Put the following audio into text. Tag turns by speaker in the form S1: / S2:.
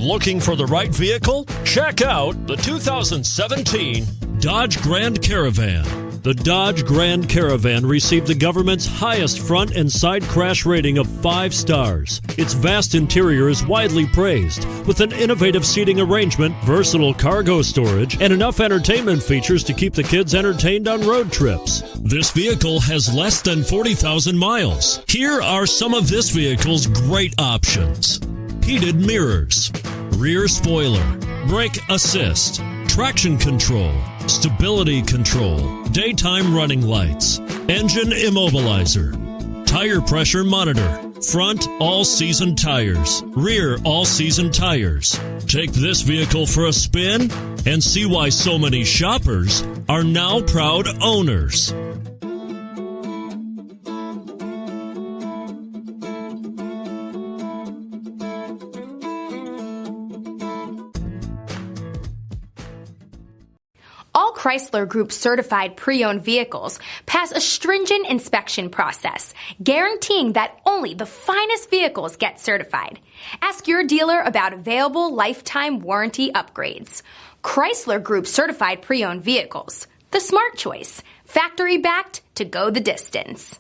S1: Looking for the right vehicle? Check out the 2017 Dodge Grand Caravan. The Dodge Grand Caravan received the government's highest front and side crash rating of 5 stars. Its vast interior is widely praised, with an innovative seating arrangement, versatile cargo storage, and enough entertainment features to keep the kids entertained on road trips. This vehicle has less than 40,000 miles. Here are some of this vehicle's great options: heated mirrors, rear spoiler, brake assist, traction control, stability control, daytime running lights, engine immobilizer, tire pressure monitor, front all-season tires, rear all-season tires. Take this vehicle for a spin and see why so many shoppers are now proud owners.
S2: All Chrysler Group certified pre-owned vehicles pass a stringent inspection process, guaranteeing that only the finest vehicles get certified. Ask your dealer about available lifetime warranty upgrades. Chrysler Group certified pre-owned vehicles, the smart choice, factory backed to go the distance.